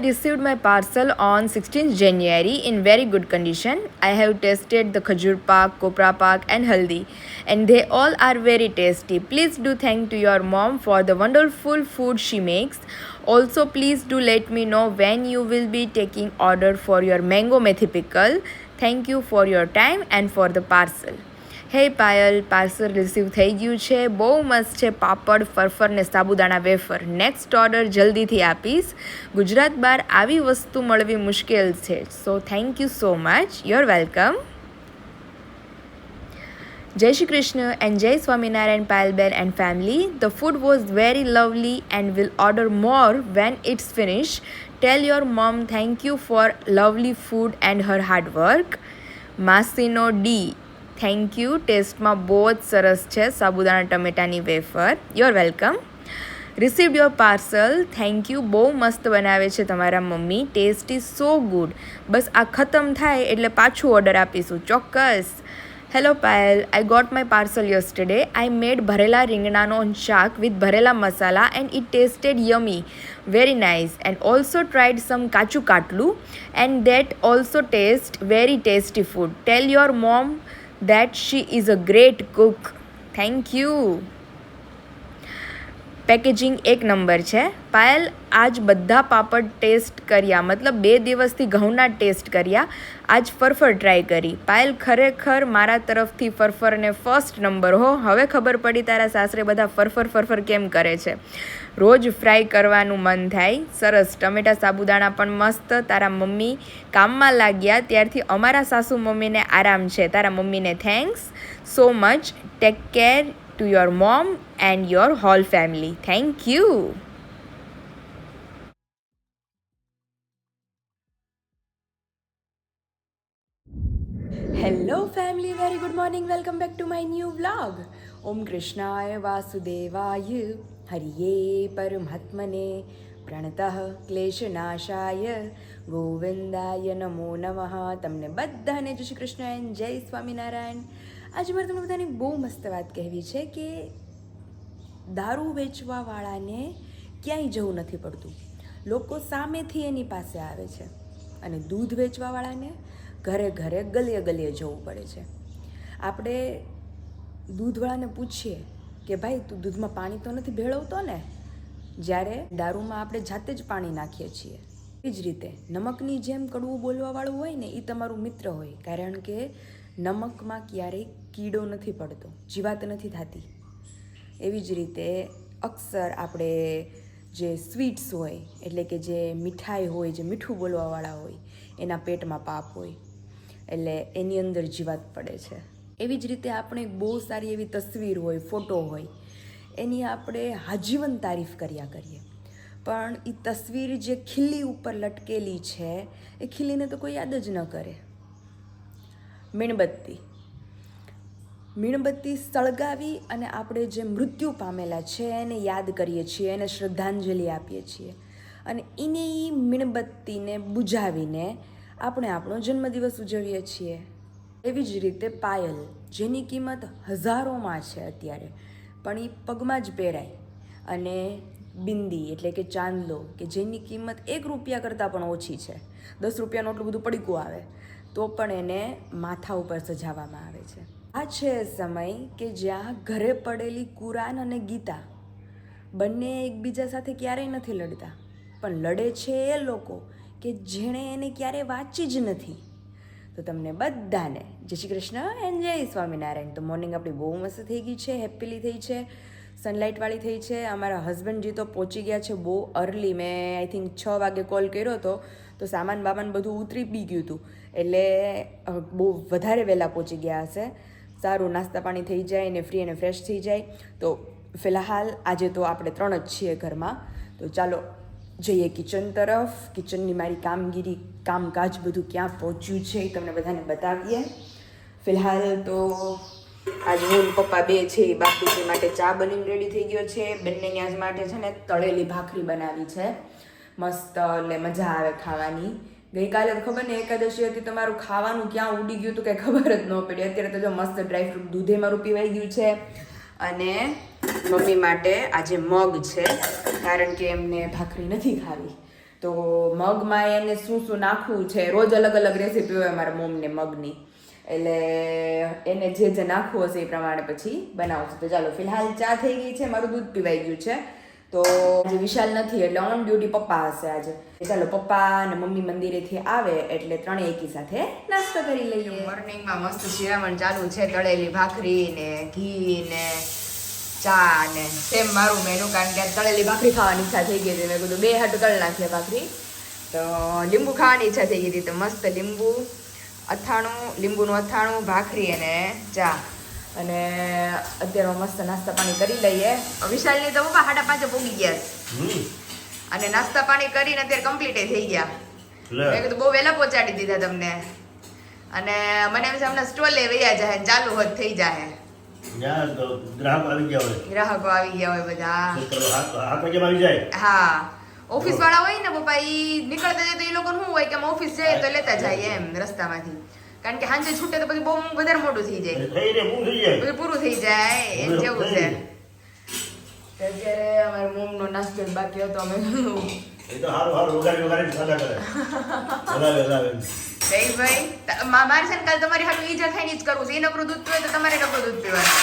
received my parcel on 16th January in very good condition. I have tasted the Khajur Pak, Kopra Pak and Haldi and they all are very tasty. Please do thank to your mom for the wonderful food she makes. Also please do let me know when you will be taking order for your mango methi pickle. Thank you for your time and for the parcel. હે Payal, parcel receive થઈ ગયું છે. બહુ મસ્ત છે. પાપડ, ફરફર ને સાબુદાણા wafer. Next order જલ્દીથી આપીશ. ગુજરાત બહાર આવી વસ્તુ મળવી મુશ્કેલ છે. So thank you so much. You are welcome. Jai Shri Krishna and Jai Swaminarayan Payalben and family. The food was very lovely and will order more when it's finished. Tell your mom thank you for lovely food and her hard work. Masino D. Thank you. ટેસ્ટમાં બહુ જ સરસ છે સાબુદાણા ટમેટાની wafer. You are welcome. Received your parcel. Thank you. બહુ મસ્ત બનાવે છે તમારા મમ્મી. Taste is so good. બસ આ ખતમ થાય એટલે પાછું ઓર્ડર આપીશું ચોક્કસ. Hello Payal, I got my parcel yesterday. I made ભરેલા રીંગણાનો શાક વિથ ભરેલા masala and it tasted yummy, very nice, and also tried some kachu katlu and that also taste very tasty food. Tell your mom that she is a great cook. Thank you. Packaging એક number છે. પાયલ, આજ બધા પાપડ test કર્યા, મતલબ 2 દિવસથી ઘઉંના test કર્યા. આજ ફરફર ટ્રાય કરી. પાયલ, ખરેખર મારા તરફથી ફરફરને ફર્સ્ટ નંબર હો. હવે ખબર પડી તારા સાસરે બધા ફરફર કેમ કરે છે. રોજ ફ્રાય કરવાનું મન થાય. સરસ. ટમેટા સાબુદાણા પણ મસ્ત. તારા મમ્મી કામમાં લાગ્યા ત્યારથી અમારા સાસુ મમ્મીને આરામ છે. તારા મમ્મીને thanks so much. Take care to your mom and your whole family. Thank you. Hello family, very good morning. Welcome back to my new vlog. Om Krishnaya Vasudevaya Hariye Paramatmane Pranatah Kleshanashaya Govindaya Namo Namaha. તમને બધાને જય શ્રી કૃષ્ણ અને જય સ્વામિનારાયણ. આજે મારે તમને બધાની બહુ મસ્ત વાત કહેવી છે કે દારૂ વેચવાવાળાને ક્યાંય જવું નથી પડતું. લોકો સામેથી એની પાસે આવે છે અને દૂધ વેચવાવાળાને ઘરે ગલીએ જવું પડે છે. આપણે દૂધવાળાને પૂછીએ કે ભાઈ તું દૂધમાં પાણી તો નથી ભેળવતો ને, જ્યારે દારૂમાં આપણે જાતે જ પાણી નાખીએ છીએ. એ જ રીતે નમકની જેમ કડવું બોલવાવાળું હોય ને એ તમારું મિત્ર હોય, કારણ કે નમકમાં ક્યારેય કીડો નથી પડતો, જીવાત નથી થતી. એવી જ રીતે અક્સર આપણે જે સ્વીટ્સ હોય, એટલે કે જે મીઠાઈ હોય, જે મીઠું બોલવાવાળા હોય, એના પેટમાં પાપ હોય એટલે એની અંદર જીવાત પડે છે. એવી જ રીતે આપણે બહુ સારી એવી તસવીર હોય, ફોટો હોય, એની આપણે આજીવન તારીફ કર્યા કરીએ, પણ એ તસવીર જે ખીલી ઉપર લટકેલી છે એ ખીલીને તો કોઈ યાદ જ ન કરે. મીણબત્તી સળગાવી અને આપણે જે મૃત્યુ પામેલા છે એને યાદ કરીએ છીએ, એને શ્રદ્ધાંજલિ આપીએ છીએ અને એને એ મીણબત્તીને બુઝાવીને આપણે આપણો જન્મદિવસ ઉજવીએ છીએ. એવી જ રીતે પાયલ, જેની કિંમત હજારોમાં છે અત્યારે, પણ એ પગમાં જ પહેરાય, અને બિંદી એટલે કે ચાંદલો કે જેની કિંમત 1 રૂપિયા કરતાં પણ ઓછી છે, 10 રૂપિયાનું એટલું બધું પડીકું આવે તો પણ એને માથા ઉપર સજાવવામાં આવે છે. આ છે સમય કે જ્યાં ઘરે પડેલી કુરાન અને ગીતા બંને એકબીજા સાથે ક્યારેય નથી લડતા, પણ લડે છે એ લોકો કે જેણે એને ક્યારેય વાંચી જ નથી. તો તમને બધાને જય શ્રી કૃષ્ણ એન્ડ જય સ્વામિનારાયણ. તો મોર્નિંગ આપણી બહુ મસ્ત થઈ ગઈ છે, હેપીલી થઈ છે, સનલાઇટવાળી થઈ છે. અમારા હસબન્ડજી તો પહોંચી ગયા છે બહુ અર્લી. મેં આઈ થિંક 6 વાગે કોલ કર્યો હતો તો સામાન બધું ઉતરી બી ગયું હતું, એટલે બહુ વધારે વહેલા પહોંચી ગયા હશે. સારું, નાસ્તા પાણી થઈ જાય ને ફ્રી અને ફ્રેશ થઈ જાય. તો ફિલહાલ આજે તો આપણે 3 જ છીએ ઘરમાં, તો ચાલો જઈએ કિચન તરફ. કિચનની મારી કામગીરી, કામકાજ બધું ક્યાં પહોંચ્યું છે એ તમને બધાને બતાવીએ. ફિલહાલ તો આજ હું પપ્પા 2 છે એ બાપુજી માટે ચા બનીને રેડી થઈ ગયો છે. બંનેની આજ માટે છે ને તળેલી ભાખરી બનાવી છે મસ્ત, એટલે મજા આવે ખાવાની. ગઈકાલે તો ખબર ને એકાદશી હતી, તમારું ખાવાનું ક્યાં ઉડી ગયું હતું કંઈ ખબર જ ન પડી. અત્યારે તો જો મસ્ત ડ્રાયફ્રૂટ દૂધે મારું પીવાઈ ગયું છે. અને મમ્મી માટે આજે મગ છે, કારણ કે એમને ભાખરી નથી ખાવી તો મગમાં એને શું શું નાખવું છે, રોજ અલગ અલગ રેસીપી હોય મારા મમ્મીને મગની, એટલે એને જે જે નાખવું હશે એ પ્રમાણે પછી બનાવું છું. તો ચાલો ફિલહાલ ચા થઈ ગઈ છે, મારું દૂધ પીવાઈ ગયું છે. તો આજે વિશાલ નથી એટલે ઓન ડ્યુટી પપ્પા હશે આજે. ચાલો પપ્પા અને મમ્મી મંદિરેથી આવે એટલે ત્રણેય એકી સાથે નાસ્તો કરી લઈએ. મોર્નિંગમાં મસ્ત શિરામણ ચાલુ છે, તળેલી ભાખરી ને ઘી ને ચા ને સેમ મારું મેનુ, કારણ કે તળેલી ભાખરી ખાવાની ઈચ્છા થઈ ગઈ હતી. મેં કીધું બે હાટું તળ નાખીએ ભાખરી, તો લીંબુ ખાવાની ઈચ્છા થઈ ગઈ હતી, તો મસ્ત લીંબુ અથાણું, લીંબુનું અથાણું, ભાખરી અને ચા. અને અત્યારે મસ્ત નાસ્તા પાણી કરી લઈએ. વિશાલની તો પપ્પા 5:30 પોગી ગયા અને નાસ્તા પાણી કરીને અત્યારે કમ્પ્લીટ થઈ ગયા. મેં કીધું બહુ વહેલા પહોંચાડી દીધા તમને, અને મને એમ છે હમણાં સ્ટોલે વૈયા જાય, ચાલુ હોત થઈ જાય. ગ્રાહકો આવી ગયા હોય બધા. હા, ઓફિસ વાળા હોય ને પપ્પા, ઈ નીકળતા જાય તો એ લોકો શું હોય કે ઓફિસ જાય તો લેતા જાય એમ રસ્તામાંથી, કારણ કે સાંજે છૂટે તો પછી બહુ વધારે મોટું થઈ જાય, પૂરું થઈ જાય એમ જેવું છે. અત્યારે અમારા મોમ નો નાસ્તો બાકી હતો, અમે ભાઈ મારે છે ને કાલે તમારી હાટું ઈજા ખાઈને જ કરવું છે. એ નકરું દૂધ પીવે તો તમારે નકરું દૂધ પીવાનું,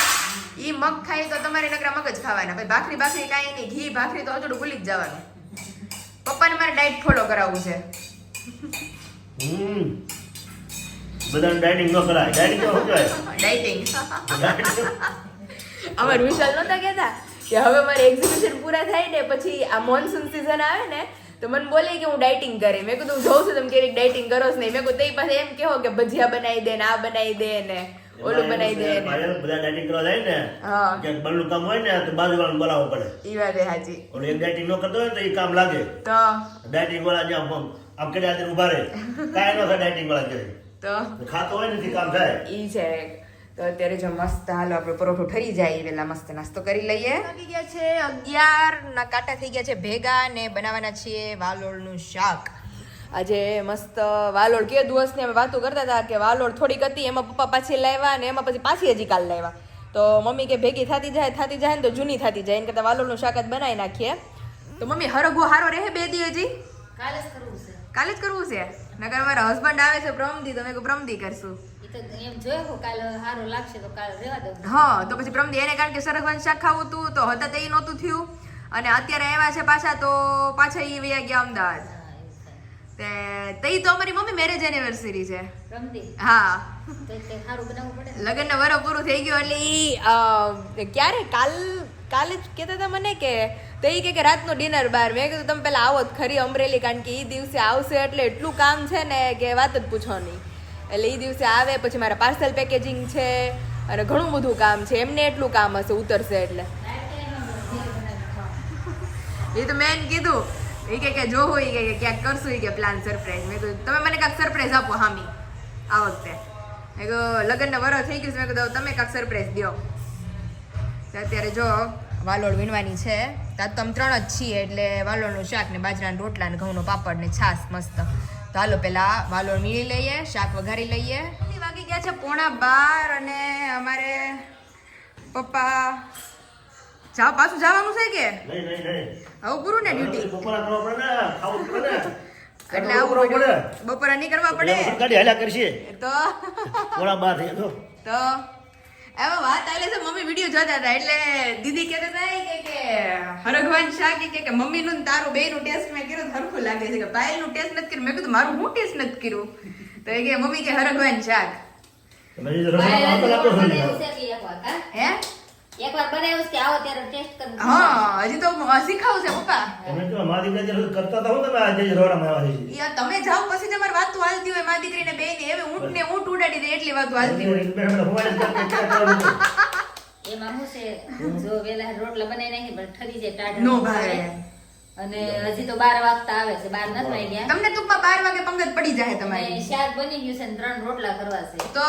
ઈ મગ ખાય તો તમારે નકરા મગ જ ખાવાના. ભાઈ ભાખરી કાંઈ નહીં, ઘી ભાખરી તો હજુ ભૂલી જ જવાનું. પપ્પાને મારે ડાયટ ફોલો કરાવવું છે. બધાને ડાયટિંગ ન કરાય. ડાયટિંગ તો શું કહેવાય? ડાયટિંગ. અમાર વિશાલ નહોતા કહેતા કે હવે મારે એક્ઝિબિશન પૂરા થાય ને પછી આ મોનસૂન સીઝન આવે ને તો મને બોલે કે હું ડાયટિંગ કરી. મેં કીધું જોઉં છું તમે કેવી ડાયટિંગ કરો છો નહીં. મેં કીધું તે પાસે એમ કહો કે ભજીયા બનાવી દે ને આ બનાવી દે ને ઓલું બનાવી દે ને. બધા ડાયટિંગ કરવા જાય ને, હા, કે બળનું કામ હોય ને તો બાજુવાળાને બોલાવવો પડે. ઈ વાત સાચી. ઓલો એક ડાયટિંગ ન કરતો હોય તો એ કામ લાગે. તો ડાયટિંગ વાળા જ્યાં આમ કે આજે ઉભા રહે, કાંઈ ન થાય ડાયટિંગ વાળા કે તો ખાતો હોય ને કામ થાય. ઈ છે. તો અત્યારે જો મસ્ત હાલો આપણે પરોઠો ઠરી જાય વેલા મસ્ત નાસ્તો કરી લઈએ. વાગી ગયા છે 11 ના કાંટા થઈ ગયા છે ભેગા, ને બનાવવાના છીએ વાલોળનું શાક. આજે મસ્ત વાલોળ કે દિવસની અમે વાતો કરતા હતા કે વાલોળ થોડીક હતી, એમાં પપ્પા પાછી લાવ્યા ને એમાં પછી પાછી હજી કાલ લાવ્યા. તો મમ્મી કે ભેગી થતી જાય ને તો જૂની થતી જાય, એને કરતાં વાલોળનું શાક જ બનાવી નાખીએ. તો મમ્મી હરગો હારો રહે 2 દી હજી? કાલે જ કરવું છે. નકર મારા હસબન્ડ આવે છે પ્રમદી, તો મેં પ્રમદી કરશું. હા, તો પછી પ્રમદી એને કારણ કે સરગવાનું શાક ખાવું હતું તો હતા તે નહોતું થયું, અને અત્યારે આવ્યા છે પાછા તો પાછા ઈ વયા ગયા અમદાવાદ. તે તો અમારી મમ્મી મેરેજ એનિવર્સરી છે. હા, લગ્નના વરસ પૂરું થઈ ગયું એટલે ઈ ક્યારે કાલે જ કહેતા હતા મને કે તો એ કે રાતનું ડિનર બહાર. મેં કીધું તમે પેલા આવો જ ખરી અમરેલી, કારણ કે એ દિવસે આવશે એટલે એટલું કામ છે ને કે વાત જ પૂછો નહીં. એટલે એ દિવસે આવે પછી મારા પાર્સલ પેકેજિંગ છે અને ઘણું બધું કામ છે, એમને એટલું કામ હશે ઉતરશે એટલે. એ તો મેં કીધું એ કે જો હોય કે ક્યાંક કરશું એ કે પ્લાન સરપ્રાઈઝ. મેં કીધું તમે મને કાંઈક સરપ્રાઈઝ આપો હામી આ વખતે. મેં કીધું લગ્નના વરસ થઈ ગયું, મેં કીધું તમે કાંઈક સરપ્રાઈઝ દો. અત્યારે જો વાલોળ વીણવાની છે, ત્યાં તો અમે 3 જ છીએ એટલે વાલોળનું શાક ને બાજરાના રોટલા ને ઘઉંનો પાપડ ને છાશ મસ્ત. તો હાલો પેલા વાલોળ મીળી લઈએ, શાક વઘારી લઈએ. વાગી ગયા છે 11:15 અને અમારે પપ્પા પાછું જવાનું છે કે હવે પૂરું ને ડ્યુટી એટલે બપોરા નહીં કરવા પડે તો એવો વાત આલે છે. મમ્મી વિડીયો જોતા હતા એટલે દીદી કહેતા હતા કે હરગવાન શાક કે મમ્મી નું તારું બે નું ટેસ્ટ મેં કર્યું હરખું લાગે છે, કે પાયલ નું ટેસ્ટ નથી કર્યું. મેં કીધું મારું હું ટેસ્ટ નથી કર્યું, તો એ કે મમ્મી કે હરગવાન શાક હે એકવાર બનાવ્યું કે આવો ત્યારે ટેસ્ટ કરજો. હા, હજી તો શીખાવું છે પપ્પા. તમે તો મારી દીકરી કરતા તો તમે આજે રોડામાં આવી છે. યાર તમે જાવ પછી તમારી વાતો હાલતી હોય મારી દીકરીને બેને હવે ઊંટ ઉડાડી દે એટલી વાતો હાલતી હોય. એમાં શું છે જો વેલા રોટલા બનાવી નાખી પણ ઠરી જાય ટાઢા નો ભાઈ, અને હજી તો 12 વાગતા આવે છે, 12 નથી વાગ્યા. તમને ટૂંકમાં 12 વાગે પંગત પડી જાય તમારી. શાક બની ગયું છે ને 3 રોટલા કરવા છે તો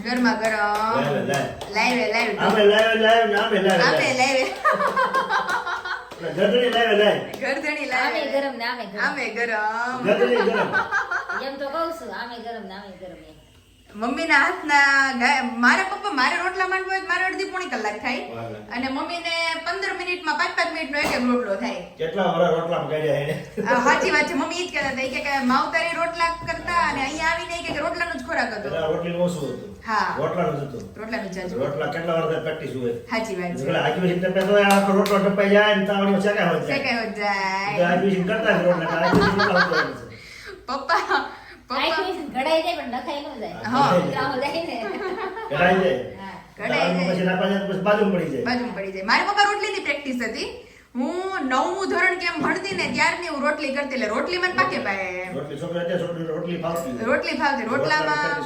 ગરમા ગરમ લાઈવ ગરદણી લાવે ગરમ ને આમે ગરમ એમ તો કહું છું આમે ગરમ ને આમે ગરમ. મમ્મીના હાથના મારા પપ્પા મારે રોટલા માંડવા હોય તો મારે અડધી પોણી કલાક થાય અને મમ્મીને 15 મિનિટમાં 5-5 મિનિટનો એક એક રોટલો થાય. કેટલા વરા રોટલા કાઢ્યા એને. સાચી વાત છે. મમ્મી ઈ જ કહેતા હતા કે માવતરે રોટલા કરતા અને અહીંયા આવીને કે રોટલાનો જ ખોરાક હતો. રોટલીનું ઓછું હતું. હા રોટલાનું જ હતું. રોટલાનું જ હતું. રોટલા કેટલા વાર પ્રેક્ટિસ હોય. સાચી વાત છે. એટલે આજી પછી તમે તો આ રોટલો ટપાઈ જાય ને તાવડીમાં શેકાય હોય જાય. શેકાય હો જાય. આજી પછી કરતા જ રોટલા આજી પછી રોટલા હોય. પપ્પા ઘડાઈ જાય પણ નખાઈ ન જાય. હા. ગ્રાહો જાય ને. કઢાઈ જાય. હા. કઢાઈ જાય. પછી નાખવા જાય પછી બાજુમાં પડી જાય. બાજુમાં પડી જાય. મારા પપ્પા રોટલીની પ્રેક્ટિસ હતી. હું 9મું ધોરણ કેમ ભણતી ને ત્યારની હું રોટલી કરતી. એટલે રોટલી મને પાકે પાય. રોટલી છોકરા અત્યારે છોકરી રોટલી ફાવતી. રોટલી ફાવતી. રોટલામાં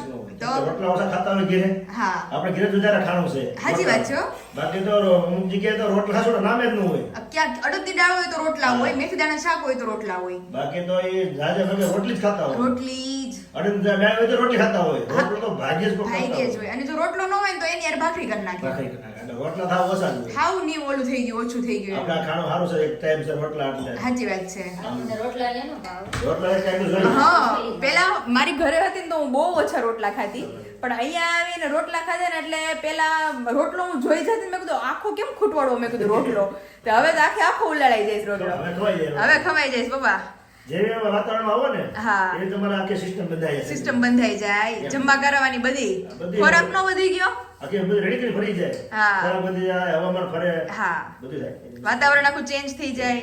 તો રોટલા ઓછા ખાતા હોય ઘરે. હા આપણે ઘરે તો જરા ખાણું છે. સાચી વાત છે હો. બાકી તો અમુક જગ્યાએ તો રોટલા ખાશો નામે જ ન હોય. ક્યાંક અડદની દાળ હોય તો રોટલા હોય, મેથી દાણા શાક હોય તો રોટલા હોય. બાકી તો એ જાજે ખબર રોટલી જ ખાતા હોય. રોટલી જ અડદની દાળ હોય તો રોટલી ખાતા હોય. રોટલો તો ભાગ્યે જ કોઈ ખાતા ભાગ્યે જ હોય. હોય. અને જો રોટલો ન હોય ને તો એની યાર ભાખરી કરી નાખે. ભાખરી કરી નાખે. એટલે રોટલા ખાવ ઓછા જ હોય. ખાવું નહીં ઓલું થઈ ગયું, ઓછું થઈ ગયું. આપણા ખાણું સારું છે, એક ટાઈમ છે રોટલા એટલે. સાચી વાત છે. આપણને રોટલા લેનો ભાવ. રોટલા એક ટાઈમ જોઈએ. હા પેલા મારી ઘરે હતી ને તો હું બહુ ઓછા રોટલા ખાતી, પણ અહીંયા આવીને રોટલા ખાધા ને એટલે પેલા રોટલો હું જોઈ જતી ને મેં કીધું આખો કેમ ખૂટવાડો, મેં કીધું રોટલો તો હવે તો આખો ઉલાળાઈ જાય રોટલો. હવે ખવાઈ જાય. હવે ખવાઈ જાય પપ્પા. જેવી વાતાવરણ આવો ને હા. એવી તમારે આખી સિસ્ટમ બંધાઈ જાય. સિસ્ટમ બંધાઈ જાય, જમવા કરવાની બધી ખોરાક નો વધી ગયો. આખી બધું રેડી કરી ફરી જાય. હા. ખોરાક બધી જાય, હવામાન ફરે. હા બધું થાય. વાતાવરણ આખું ચેન્જ થઈ જાય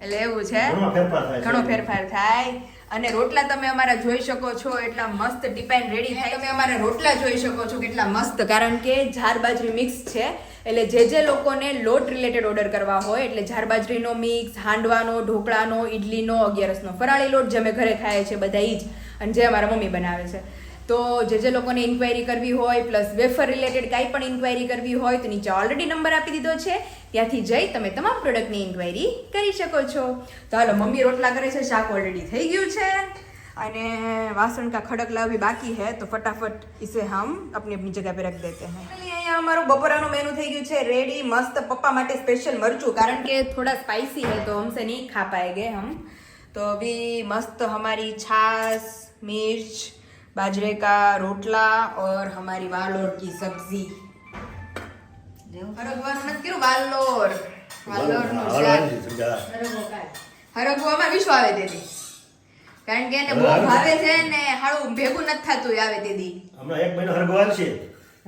એટલે એવું છે. ઘણો ફેરફાર થાય. ઘણો ફેરફાર થાય. અને રોટલા તમે અમારા જોઈ શકો છો એટલા મસ્ત ડિપાઈન રેડી થાય. તમે અમારા રોટલા જોઈ શકો છો કેટલા મસ્ત, કારણ કે જાર બાજરી મિક્સ છે. એટલે જે લોકોને લોટ રિલેટેડ ઓર્ડર કરવા હોય એટલે જાર બાજરીનો મિક્સ, હાંડવાનો, ઢોકળાનો, ઇડલીનો, અગિયારસનો ફરાળી લોટ જે અમે ઘરે ખાઈએ છીએ બધા ઈ જ, અને જે અમારા મમ્મી બનાવે છે. તો જે લોકોને ઇન્ક્વાયરી કરવી હોય પ્લસ વેફર રિલેટેડ કાંઈ પણ ઇન્ક્વાયરી કરવી હોય તો નીચે ઓલરેડી નંબર આપી દીધો છે, ત્યાંથી જઈ તમે તમામ પ્રોડક્ટની ઇન્ક્વાયરી કરી શકો છો. તો હાલો મમ્મી રોટલા કરે છે, શાક ઓલરેડી થઈ ગયું છે અને વાસણ કા ખડક લાવી બાકી है तो फटाफट इसे हम अपनी अपनी जगह पे रख देते हैं. અહીંયા અમારું બપોરાનું મેનુ થઈ ગયું છે રેડી મસ્ત. પપ્પા માટે સ્પેશિयल મરચું, કારણ કે થોડા સ્પાइसी है तो हमसे नहीं खा पाएंगे हम, तो अभी मस्त हमारी छाछ, मिर्च, बाजरे का रोटला और हमारी वालोर की सब्जी. હરગવાનું નથી કર્યું, વાલોરનું શાક. હરગવામાં વિશ્વ આવે તેથી, કારણ કે એને બહુ ભાવે છે ને હાળું ભેગું નથી થતું આવે તેથી. હમણાં એક મહિનો હરગો આવશે.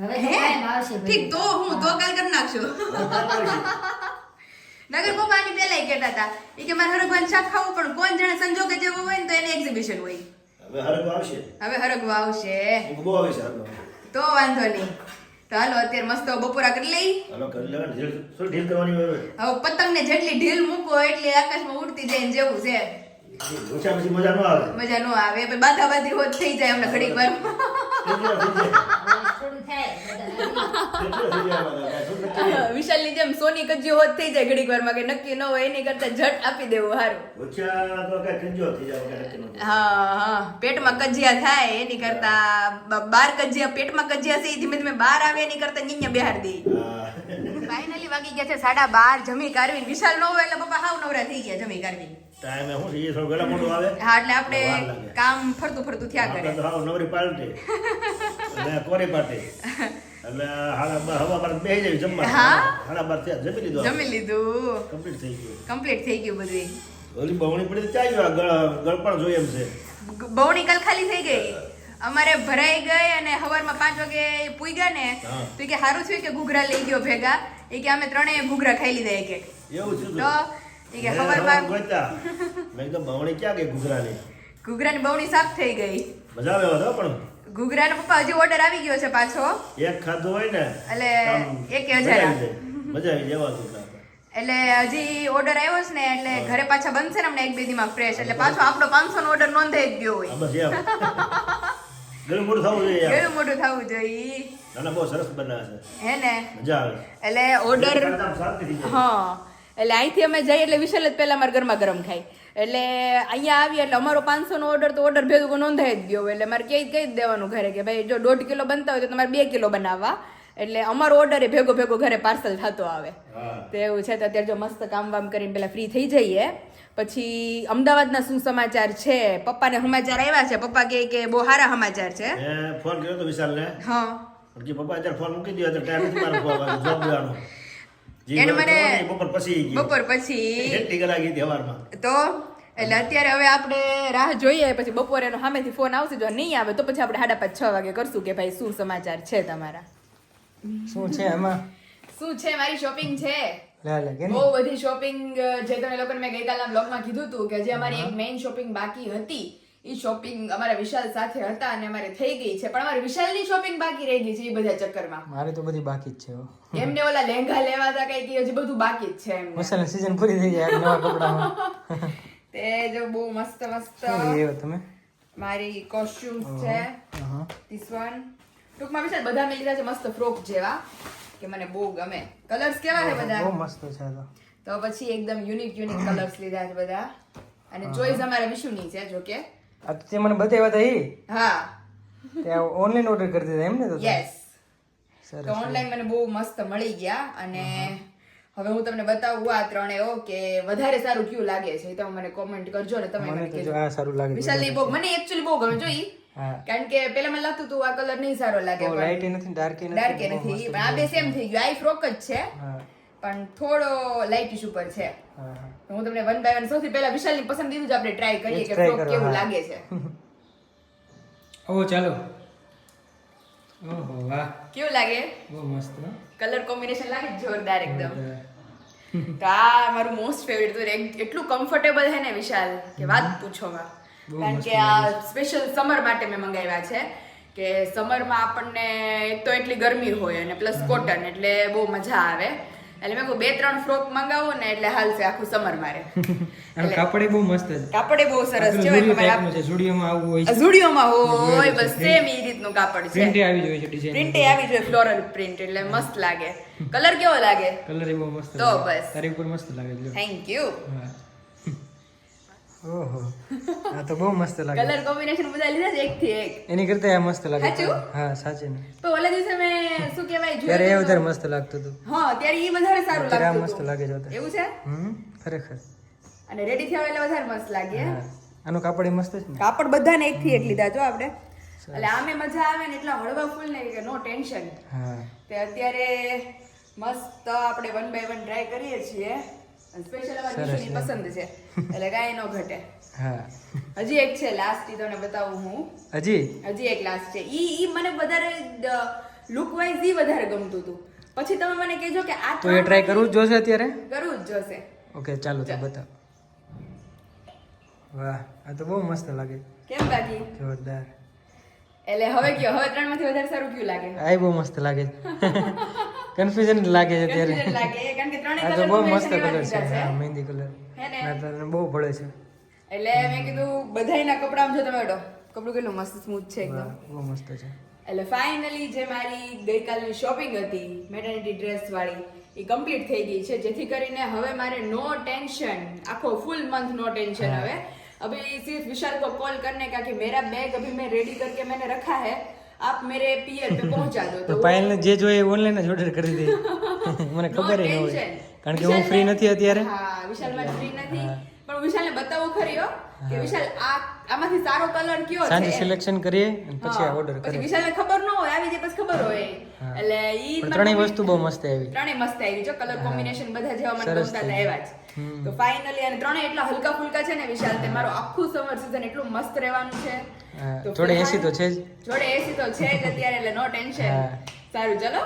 હવે તો કાંઈ આવશે ભાઈ. ઠીક તો હું તો કાલ કરી નાખશું. નગર પપ્પા આની પહેલા કહેતા હતા ઈ કે મારે હરગવાનું શાક ખાવું, પણ કોણ જાણે સંજોગે જેવું હોય ને તો એને એક્ઝિબિશન હોય. હવે હરગો આવશે. હવે હરગવા આવશે બહુ આવે છે હરગો. તો વાંધો નહીં. તો હાલો અત્યારે મસ્ત બપોરા કરી લઈ. હાલો કરી લેવાનું. શું ઢીલ કરવાની હોય? હવે પતંગને જેટલી ઢીલ મૂકો એટલી આકાશમાં ઉડતી જાય ને જેવું છે. ઓછા પછી મજા ન આવે. મજા ન આવે. પછી બાધા બાધી હોત થઈ જાય અમને ઘડીક વાર. કેટલી વાર થઈ જાય? થોડું થાય બધા. કેટલી વાર થઈ જાય અમારે? શું નક્કી નહીં. વિશાલની જેમ સોની કજ્જી હોત થઈ જાય ઘડીક વારમાં, કે નક્કી ન હોય એની કરતા ઝટ આપી દેવું સારું. ઓછા તો કઈ કંજો થઈ જાય વગર નક્કી ન થાય. હા પેટમાં કજિયા થાય એની કરતા બાર કજિયા પેટમાં કજિયા છે ઈ ધીમે ધીમે બહાર આવે એની કરતા અહીંયા બેહાર દે. હા. ફાઇનલી વાગી ગયા છે 12:30. જમી કારવીને વિશાલ ન હોય એટલે પપ્પા હાવ નવરા થઈ ગયા જમી કારવીને. ટાઈમે શું છે એ થોડું વેલા મોટું આવે. હા એટલે આપણે વાર લાગે. કામ ફરતું ફરતું થયા કરે. આપણે તો હાવ નવરી પાલટી અને કોરી પાટી એટલે હવા પર બેસી જાય જમવા. હા. 12:30 થયા જમી લીધું. જમી લીધું, કમ્પ્લીટ થઈ ગયું. કમ્પ્લીટ થઈ ગયું બધું. ઓલી બહુણી પડી તો ચાલ્યું ગળપણ જોઈએ એમ છે. બહુની કાલ ખાલી થઈ ગઈ. અમારે ભરાઈ ગઈ અને સવારમાં 5 વાગે પૂગ્યા ને હા. તો કે સારું થયું કે ઘૂઘરા લઈ ગયો ભેગા. એ કે અમે ત્રણેય ઘૂઘરા ખાઈ લીધા એક એક. એવું છે તો એ કે સવારમાં ગોતા મેં કીધું બહુણી ક્યાં ગઈ ઘૂઘરાની? ઘૂઘરાની બહુણી સાફ થઈ ગઈ. મજા આવે હતો પણ ઘૂઘરાનો પપ્પા હજી ઓર્ડર આવી ગયો છે પાછો, એક ખાધું હોય ને એટલે આમ 1000. મજા આવી જવા દો. એટલે હજી ઓર્ડર આવ્યો છે ને એટલે ઘરે પાછા બનશે ને હમણાં 1-2 દીમાં ફ્રેશ, એટલે પાછો આપણો 500 નો ઓર્ડર નોંધાઈ જ ગયો હોય. બસ એમ ગળું મોટું થવું જોઈએ યાર. કેવું મોટું થવું જોઈએ નાના બહુ સરસ બનાવે છે. હે ને. મજા આવે. એટલે ઓર્ડર શાંતિથી જાય. હા એટલે અહીંથી અમે જઈએ એટલે વિશાલ જ પહેલા અમારે ગરમા ગરમ ખાય. એટલે અહીંયા આવીએ એટલે અમારો 500 નો ઓર્ડર તો ઓર્ડર ભેગું નોંધાઈ જ ગયો. એટલે મારે કહી જ દેવાનું ઘરે કે ભાઈ જો 1.5 કિલો બનતા હોય તો તમારે 2 કિલો બનાવવા. એટલે અમારો ઓર્ડર એ ભેગો ઘરે પાર્સલ થતો આવે. હા. તો એવું છે. તો અત્યારે જો મસ્ત કામ વામ કરીને પેલા ફ્રી થઈ જઈએ પછી અમદાવાદના શું સમાચાર છે, પપ્પાને સમાચાર આવ્યા છે, પપ્પા કહે કે બહુ સારા સમાચાર છે. મેં ફોન કર્યો તો વિશાલને. હા કે પપ્પા અત્યારે ફોન મૂકી દો, અત્યારે ટાઈમ નથી મારો ફોન જોબ લેવાનો. એને મને બપોર પછી ગયો. બપોર પછી એટલી કલાક ગઈ સવારમાં. તો એટલે અત્યારે હવે આપણે રાહ જોઈએ, પછી બપોરે એનો સામેથી ફોન આવશે. જો નહીં આવે તો પછી આપણે 5:30-6 વાગે કરશું કે ભાઈ શું સમાચાર છે તમારા. શું છે એમાં? શું છે, મારી શોપિંગ છે. લે કે બહુ બધી શોપિંગ જે તમે લોકોને મેં ગઈકાલના બ્લોગમાં કીધું હતું કે જે અમારી એક મેઇન શોપિંગ બાકી હતી, એ શોપિંગ અમારા વિશાલ સાથે હતા અને અમારે થઈ ગઈ છે. પણ અમારી વિશાલની શોપિંગ બાકી રહી ગઈ છે એ બધા ચક્કરમાં. મારે તો બધી બાકી જ છે હો. એમને ઓલા લહેંગા લેવા હતા કઈ કે હજી બધું બાકી જ છે એમને. મસાલા સીઝન પૂરી થઈ જાય નવા કપડામાં. તે જો બહુ મસ્ત મસ્ત શું લેવો તમે? મારી કોસ્ટ્યુમ્સ છે. હા ધીસ વન ટૂંકમાં વિશાલ બધા મેં લીધા છે મસ્ત ફ્રોક જેવા કે મને બહુ ગમે. કલર્સ કેવા છે બધા? બહુ મસ્ત છે તો. તો પછી એકદમ યુનિક કલર્સ લીધા છે બધા. અને ચોઈસ અમારા વિશુની છે જો કે. આ તો તે મને બતાવ્યા હતા એ હા તે ઓનલાઈન ઓર્ડર કરી દીધા એમ ને? તો યસ. સરસ. તો ઓનલાઈન મને બહુ મસ્ત મળી ગયા અને હવે હું તમને બતાવું આ ત્રણેય કે વધારે સારું કયું લાગે છે એ તમે મને કોમેન્ટ કરજો ને તમે મને મને તો કહેજો. જો આ સારું લાગે છે. વિશાલની બહુ મને એકચ્યુઅલી બહુ ગમે જો ઈ. હા કારણ કે પેલા મને લાગતું હતું આ કલર નહીં સારો લાગે બહુ પણ લાઇટ નથી ડાર્ક નથી. ડાર્ક બહુ નથી મસ્ત પણ આ બે સેમ થઈ ગયું. આ ફ્રોક જ છે હા પણ થોડો લાઇટિશ ઉપર છે. હા હા. તો હું તમને વન બાય વન સૌથી પહેલા વિશાલની પસંદ દીધું છે, આપણે ટ્રાય કરીએ એ જ કે try ફ્રોક કરો, કેવું હા. લાગે છે. ઓ ચાલો. ઓહો વાહ કેવું લાગે? બહુ મસ્ત હો. કલર કોમ્બિનેશન લાગે જોરદાર એકદમ. તો આ મારું મોસ્ટ ફેવરેટ તો એટલું કમ્ફર્ટેબલ છે ને વિશાલ કે વાત પૂછોમાં. કારણ કે આ સ્પેશિયલ સમર માટે મેં મંગાવ્યા છે કે સમરમાં આપણને એક તો એટલી ગરમી હોય અને પ્લસ કોટન એટલે બહુ મજા આવે. એટલે મેં કહું 2-3 ફ્રોક મંગાવું ને એટલે હાલશે આખું સમર મારે. અને કાપડે બહુ મસ્ત છે. કાપડે બહુ સરસ છે. સ્ટુડિયોમાં આવું હોય છે. ઝુડિયોમાં હોય બસ સેમ એ રીતનું કાપડ છે. પ્રિન્ટ આવી જોઈએ છે ડિઝાઇન. પ્રિન્ટ આવી જોઈએ ફ્લોરલ પ્રિન્ટ એટલે મસ્ત લાગે. કલર કેવો લાગે? કલર એ બહુ મસ્ત તો લાગે. બસ. તારી ઉપર મસ્ત લાગે છે. Thank you. હા. ઓહો આ તો બહુ મસ્ત લાગે. કલર કોમ્બિનેશન બધા લીધા છે એક થી એક. એની કરતા આ મસ્ત લાગે. સાચું? હા સાચે ને. તો ઓલા દિવસે મેં શું કહેવાય ત્યારે એ જોયું વધારે મસ્ત લાગતું હતું. હા ત્યારે એ વધારે સારું ત્યારે આ લાગતું મસ્ત હતું. લાગે છે અત્યારે. એવું છે ખરેખર. અને રેડી થયા એટલે વધારે મસ્ત લાગે. હા આનું કાપડ એ મસ્ત છે ને. કાપડ બધાને એક થી એક લીધા જો આપણે. એટલે આમે મજા આવે ને એટલા હળવા ફૂલ ને કે નો ટેન્શન. હા તે અત્યારે મસ્ત આપણે વન બાય વન ટ્રાય કરીએ છીએ. સ્પેશિયલ અમારી વિશુની પસંદ છે એટલે કાંઈ ન ઘટે. હા હજી એક છે લાસ્ટ ઈ તમને બતાવું હું. હજી એક લાસ્ટ છે. ઈ મને વધારે લુક વાઇઝ ઈ વધારે ગમતું હતું. પછી તમે મને કહેજો કે આ તો એ ટ્રાય કરવું જ જોશે અત્યારે. કરવું જ જોશે. ઓકે ચાલો તો બતાવ. વાહ આ તો બહુ મસ્ત લાગે. કેમ બાકી? જોરદાર. એટલે હવે કયો હવે ત્રણમાંથી વધારે સારું કયું લાગે? આ બહુ મસ્ત લાગે છે. કન્ફ્યુઝન લાગે છે અત્યારે. Confusion લાગે કારણ કે ત્રણેય આ તો કલર બહુ મસ્ત કોમ્બિનેશન કલર એવા છે. લીધા હા મહેંદી કલર. હે ને? ના તને બહુ ભળે છે. એટલે મેં કીધું બધાયના કપડામાં જો તમે એડો કપડું કેટલું મસ્ત સ્મૂથ છે એકદમ. વાહ બહુ મસ્ત છે. એટલે ફાઇનલી જે મારી ગઈકાલની શોપિંગ હતી મેટર્નિટી ડ્રેસ વાળી એ કમ્પ્લીટ થઈ ગઈ છે જેથી કરીને હવે મારે નો ટેન્શન આખો ફૂલ મંથ નો ટેंशन હવે अभी सिर्फ विशाल को कॉल करने का कि मेरा बैग अभी मैं रेडी करके मैंने रखा है आप मेरे पीएल पे पहुंचा दो તો પાયલ ને જે જોઈએ ઓનલાઈન જ ઓર્ડર કરી દે. મને ખબર ન હોય કારણ કે હું ફ્રી નથી અત્યારે. હા વિશાલ માં ફ્રી નથી પણ વિશાલને બતાવો ખરી હો કે વિશાલ આમાંથી સારો કલર કયો છે સાંજે સિલેક્શન કરીએ અને પછી આ ઓર્ડર પછી કરીએ. વિશાલને ખબર ન હોય આવી જાય પછી ખબર હોય એટલે ઈ પણ ત્રણેય વસ્તુ બહુ મસ્ત આવી. ત્રણેય મસ્ત આવી જો કલર કોમ્બિનેશન બધા જેવા મને ગમતા હતા એવા જ. તો ફાઇનલી અને ત્રણેય એટલા હલકા ફુલકા છે ને વિશાલ તે મારો આખું સમર સીઝન એટલું મસ્ત રહેવાનું છે. જોડે એસી તો છે જ. જોડે એસી તો છે જ અત્યારે એટલે નો ટેન્શન. સારું ચલો.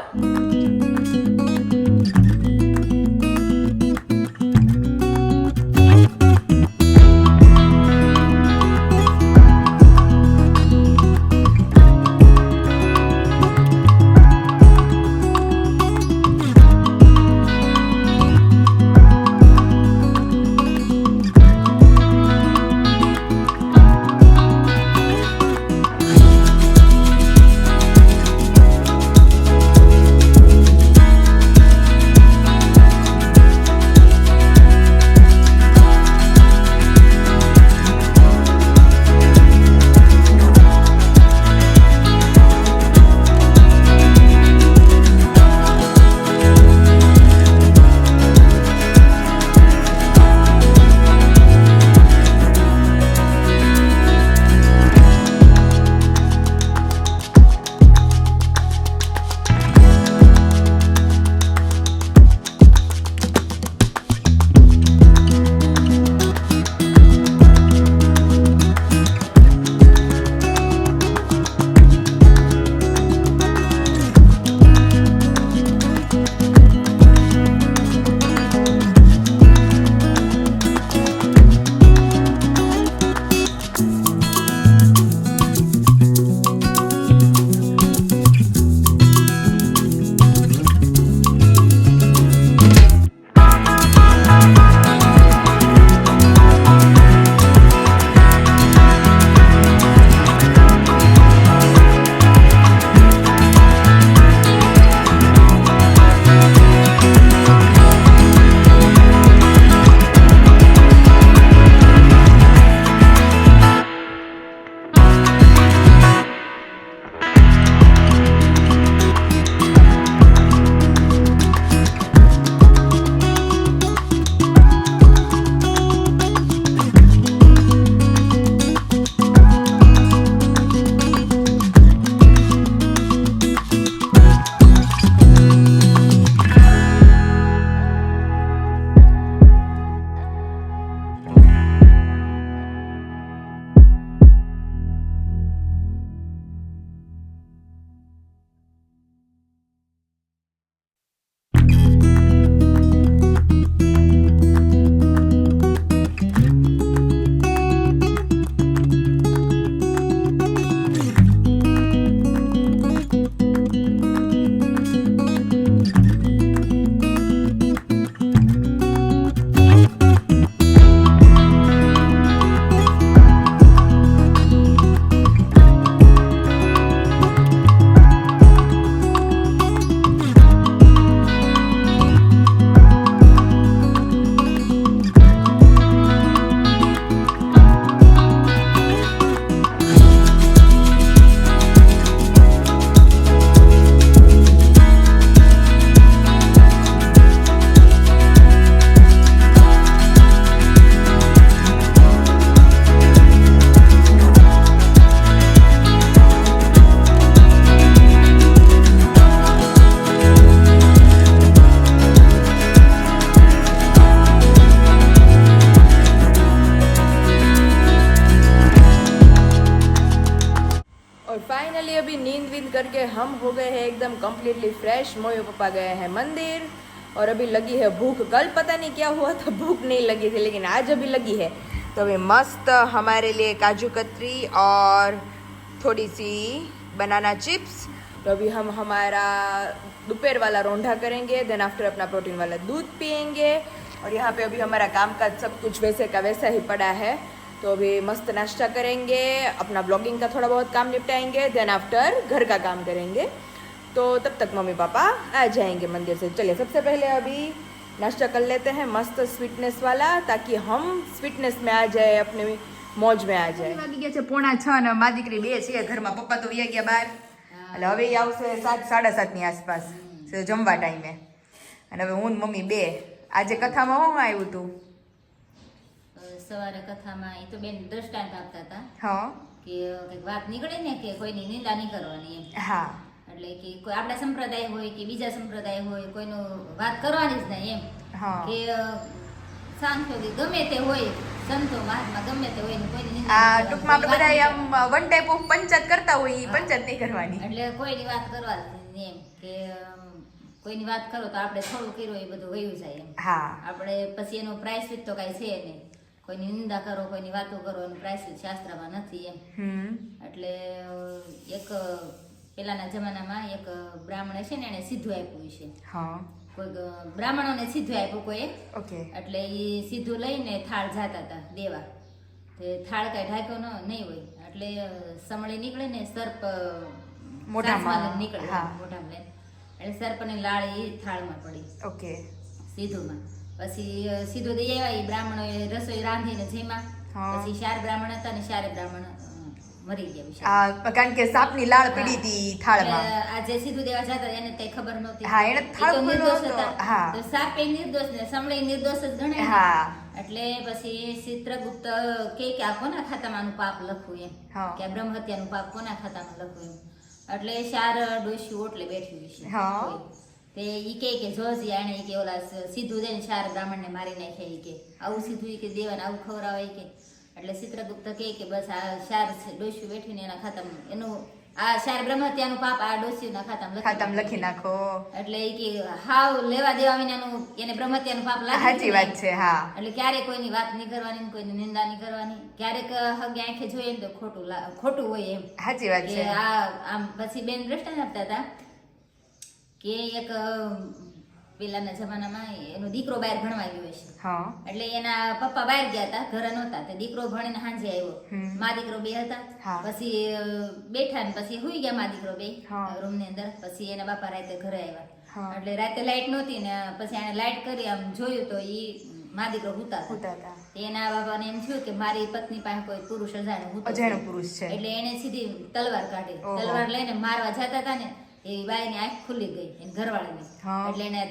और फाइनली अभी नींद वींद करके हम हो गए हैं एकदम कम्प्लीटली फ्रेश। मोयो पापा गए हैं मंदिर और अभी लगी है भूख। कल पता नहीं क्या हुआ था, भूख नहीं लगी थी, लेकिन आज अभी लगी है। तो अभी मस्त हमारे लिए काजू कतरी और थोड़ी सी बनाना चिप्स। तो अभी हम हमारा दोपहर वाला रोंढा करेंगे, देन आफ्टर अपना प्रोटीन वाला दूध पियेंगे। और यहाँ पे अभी हमारा कामकाज सब कुछ वैसे का वैसा ही पड़ा है। तो अभी मस्त नाश्ता करेंगे, अपना ब्लॉगिंग का थोड़ा बहुत काम निपटाएंगे, देन आफ्टर घर का काम करेंगे। तो तब तक मम्मी पापा आ जाएंगे मंदिर से। चलिए सबसे पहले अभी नाश्ता कर लेते हैं मस्त स्वीटनेस वाला, ताकि हम स्वीटनेस में आ जाए, अपने मौज में आ जाए। વાગી ગયા છે 6:30 અને મા દીકરી બે છે ઘરમાં. પપ્પા તો વયા ગયા બહાર, એટલે હવે ઈ આવશે 7 7:30 ની આસપાસ જમવા ટાઈમે. અને હવે હું ને મમ્મી બે. આજે કથામાં શું આવ્યું તું? સવારે કથામાં એ તો બેન દ્રષ્ટાંત આપતા હતા હા કે કંઈક વાત નીકળે ને કે કોઈની નિંદા નહીં કરવાની એમ. હા એટલે કે કોઈ આપણા સંપ્રદાય હોય કે બીજા સંપ્રદાય હોય, કોઈનું વાત કરવાની જ નહીં એમ. હા કે સાંખ્યો કે ગમે તે હોય, સંતો મહાત્મા ગમે તે હોય ને કોઈની નિંદા આ નહીં ટૂંકમાં આપણે કરવાની. બધા આમ વન ટાઈપ ઓફ પંચાયત કરતા હોય, ઈ પંચાયત નહીં કરવાની. એટલે કોઈની વાત કરવા જ નહીં એમ. કે કોઈની વાત કરો તો આપણે થોડું કર્યું એ બધું વયું જાય એમ. હા આપણે પછી એનું પ્રાયશ્ચિત તો કાંઈ છે નહીં. કોઈની નિંદા કરો, કોઈની વાતો કરો, એનું પ્રાયશ્ચિત શાસ્ત્રમાં નથી એમ. એટલે એક પેલાના જમાનામાં એક બ્રાહ્મણ છે ને, એને સીધું આપ્યું છે. હા કોઈ બ્રાહ્મણોને સીધું આપ્યું કોઈ. ઓકે એટલે એ સીધું લઈને થાળ જાતા હતા દેવા. તે થાળ કાંઈ ઢાંક્યો નહીં હોય, એટલે સમળી નીકળે ને સર્પ મોઢામાં. સાસમાં નીકળે હા. મોઢામાં લઈને. એટલે સર્પની લાળ એ થાળમાં પડી ઓકે સીધુંમાં. પછી સીધું દઈ આવ્યા. એ બ્રાહ્મણોએ રસોઈ રાંધીને જમ્યા. હા. પછી 4 બ્રાહ્મણ હતા ને 4 બ્રાહ્મણ મરી ગયા બિચારા. આ કારણ કે સાપની લાળ પડી હતી થાળમાં. એટલે આ જે સીધું દેવા જતા એને કઈ ખબર નહોતી. હા, એને ઈ તો થાળ ખુલ્લો નિર્દોષ હતો. હતા. હા. તો સાપે નિર્દોષ ને સમળે નિર્દોષ જ ગણાય ને. હા. એટલે પછી ચિત્રગુપ્ત કે આ કોના ખાતામાં આનું પાપ લખવું એમ. હા. કે આ બ્રહ્મ હત્યાનું પાપ કોના ખાતામાં લખવું એમ. એટલે 4 ડોશી ઓટલે બેઠી છે. હા. તે ઈ કે જોજી આણે ઈ કે ઓલા સીધું દઈને 4 બ્રાહ્મણને મારી નાખ્યા. ઈ કે આવું સીધું ઈ કે દેવાને આવું ખવડાવે ઈ કે. એટલે ચિત્રગુપ્ત કે બસ આ 4 ડોશી બેઠીને એના ખાતામાં એનું આ 4 બ્રહ્મ હત્યાનું પાપ આ ડોશીના ખાતામાં લખી નાખો. એટલે ઈ કે હાવ લેવા દેવા વિનાનું એને બ્રહ્મ હત્યાનું પાપ લાગે. સાચી વાત છે. હા એટલે ક્યારે કોઈની વાત નહીં કરવાની ને કોઈની નિંદા નહીં કરવાની. ક્યારેક હગે આંખે જોઈએ ને તો ખોટું હોય એમ. સાચી વાત કે છે. આ આમ પછી બેન દ્રષ્ટાંત આપતા હતા કે એક પેલાના જમાનામાં એનો દીકરો બહાર ભણવા ગયો છે. હા એટલે એના પપ્પા બહાર ગયા હતા, ઘરે નહોતા. તે દીકરો ભણીને સાંજે આવ્યો. મા દીકરો બે હતા. હા. પછી બેઠા ને પછી હુઈ ગયા મા દીકરો બે હા. રૂમ ની અંદર. પછી એના બાપા રાતે ઘરે આવ્યા. હા. એટલે રાતે લાઈટ નહોતી ને પછી એને લાઈટ કરી આમ જોયું તો ઈ મા દીકરો હુતા હતા. હોતા હતા. એના બાપાને એમ થયું કે મારી પત્ની પાસે કોઈ પુરુષ અજાણ્યો હુતો છે. અજાણ્યો પુરુષ છે. એટલે એને સીધી તલવાર કાઢી. ઓહો. તલવાર લઈને મારવા જતા હતા ને એ બાઈની આંખ ખુલી ગઈ એની ઘરવાળીની. હા. એટલે એને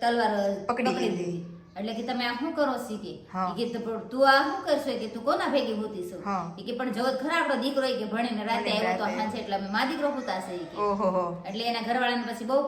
તલવાર પકડી પકડી લીધી. લીધી. એટલે કે તમે આ શું કરો છી કે હા. ઈ કે તું આ શું કરશો કે તું કોના ભેગી હોતી છો. હા. ઈ કે પણ જો ખરા આપણો દીકરો ઈ કે ભણીને રાતે ભણીને આવ્યો તો રાતે. હાંજે એટલે અમે મા દીકરો હોતા છે ઈ કે. ઓહો હો. એટલે એના ઘરવાળાને પછી બહુ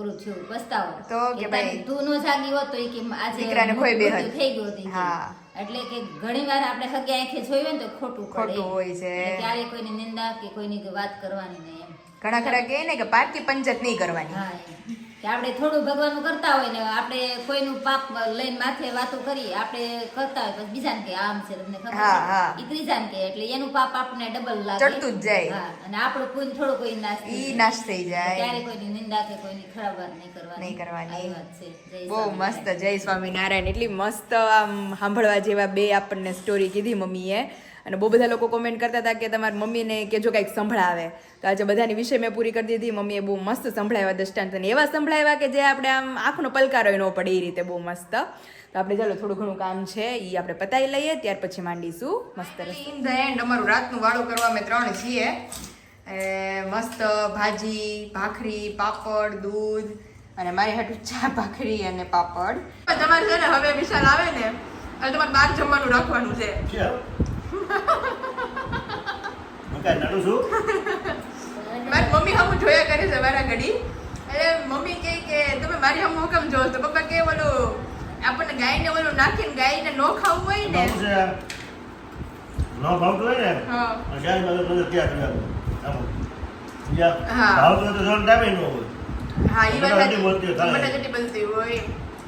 ઓલું થયું પસ્તાવો તો કે કે ભાઈ તું નો જાગી હોત તો ઈ કે આજે દીકરાને કોઈ બે મૃત્યુ હત. થઈ ગયું હતું ઈ કે. હા. એટલે કે ઘણીવાર આપણે હગે આંખે જોયું હોય ને તો ખોટું પડે. ખોટું હોય છે. એટલે ક્યારેય કોઈની નિંદા કે કોઈની વાત કરવાની નહીં એમ. ઘણા ખરા કહે ને કે પારકી પંચાયત નહીં કરવાની. હા એમ. કે આપણે થોડું ભગવાનનું કરતા હોય ને આપણે કોઈનું પાપ લઈને માથે વાતો કરીએ આપણે કરતા હોય પછી બીજાને કે આમ છે તમને ખબર હા, છે હા. ઈ ત્રીજાને કે એટલે એનું પાપ આપણને ડબલ લાગે. ચડતું જ જાય. હા અને આપણું કોઈ થોડું કોઈ નાશ થઈ ઈ જાય. નાશ થઈ જાય. ક્યારે કોઈની નિંદા કે કોઈની ખરાબ વાત નહીં કરવાની. નહીં કરવાની. આવી વાત છે. જય બહુ સ્વામિનારાયણ. મસ્ત. જય સ્વામિનારાયણ. એટલી મસ્ત આમ સાંભળવા જેવા બે આપણને સ્ટોરી કીધી મમ્મીએ. અને બહુ બધા લોકો કોમેન્ટ કરતા હતા કે તમારી મમ્મીને કે જો કંઈક સંભળાવે. તો આજે બધાની વિષય મેં પૂરી કરી દીધી. મમ્મીએ બહુ મસ્ત સંભળાવ્યા દૃષ્ટાંત, અને એવા સંભળાવ્યા કે જે આપણે આમ આંખનો પલકારો ન પડે એ રીતે બહુ મસ્ત. તો આપણે ચાલો થોડું ઘણું કામ છે એ આપણે પતાવી લઈએ, ત્યાર પછી માંડીશું મસ્ત રસ. ઇન ધ એન્ડ અમારું રાતનું વાળું કરવા અમે 3 છીએ. મસ્ત ભાજી, ભાખરી, પાપડ, દૂધ અને મારી હાટું ચા, ભાખરી અને પાપડ. તમારે છે ને હવે વિશાલ આવે ને એટલે તમારે બહાર જમવાનું રાખવાનું છે. હું કાંઈ નાનું છું. મારી મમ્મી હમું જોયા કરે છે વારા ઘડી. એટલે મમ્મી કહે કે તમે મારી હમું હુકમ જો. તો પપ્પા કે ઓલું આપણને ગાયને ઓલું નાખીને ગાયને ન ખાવું હોય ને. ભાવતું છે યાર. ન ભાવતું હોય ને હા અને જ્યારે મદદ ત્યાં આપો. હા. ભાવતો તો જોવાનો ટાઈમ ન હોય. હા ઈ વાત બટાકાની બોલતી હોય, ખાય. બટાકાની બનતી હોય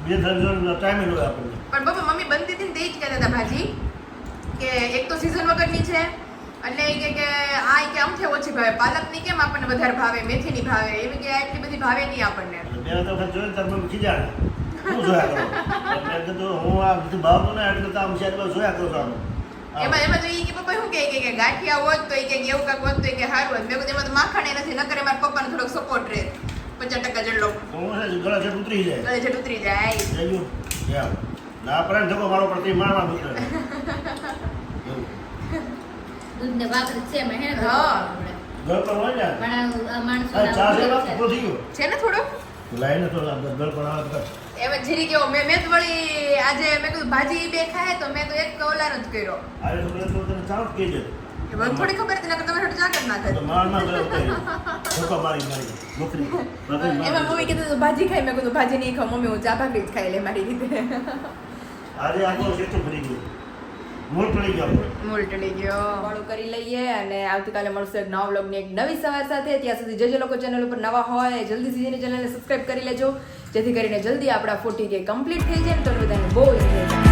બીજા થાળી જોવાનો ટાઈમ ન હોય આપણને. પણ બાપા મમ્મી બનતી હતી ને તે જ કહેતા હતા ભાજી કે એક તો સીઝન વગરની છે એટલે ઈ કે આ ઈ કે આમથી ઓછી ભાવે પાલકની કેમ આપણને વધારે ભાવે મેથીની ભાવે એવી કે એટલી બધી ભાવે નહીં આપણને બે વખત જોઈને તાર મમ્મી ખીજાણે. શું જોયા કરો? એટલે મેં કીધું હું આ બધું ભાવતું ને એટલે તો આમ છે એટલે જોયા કરું છું આનું. એમાં તો ઈ કે પપ્પા શું કે ગાંઠિયા હોત તો ઈ કે એવું કાંક હોત તો ઈ કે સારું હોત મેં કીધું એમાં તો માખણ ય નથી નકર મારા પપ્પાને થોડોક સપોર્ટ રહે 50% જેટલો હું છે ગળા છે ઉતરી જાય. ગળે જેટ ઉતરી જાય જયું. એમ. ના પડે ને ધક્કો મારવો પડે તો ઈ મારવા ઉતરે. એવું. દૂધ ને ભાખરી છે એમાં હે ને હા. ગળ પર હોય ને પણ આ માણસો આ ચા છે વાત પૂરો થઈ ગયો. છે ને થોડું લાઈને તો ગળ પર આવે તો એમાં જીરી કેવો મેં તો વળી આજે મેં કીધું ભાજી બે ખાય તો મેં તો એક ઓલાનો જ કર્યો આવે તો તને ચાવ જ કહેજે. એ મને થોડી ખબર હતી નકર તમે થોડું ચાક જ ના તો થાય મારમાં ગયો ધક્કો મારી નોકરી એમાં મમ્મી કીધું તું ભાજી ખાઈ મેં કીધું ભાજી નહીં ખાવ મમ્મી હું ચા ભાખરી જ ખાઈ લે મારી રીતે આજે આપણો ક્ષેત્ર ફરી ગયો. મૂળ પડી ગયો આપણે. મૂળ ટળી ગયો વાળું કરી લઈએ અને આવતીકાલે મળશે એક નવા વ્લોગની એક નવી સવાર સાથે ત્યાં સુધી જે લોકો ચેનલ ઉપર નવા હોય જલ્દીથી જેની ચેનલને સબસ્ક્રાઇબ કરી લેજો જેથી કરીને જલ્દી આપણા 40K કમ્પ્લીટ થઈ જાય ને તો બધાને બહુ એન્જોય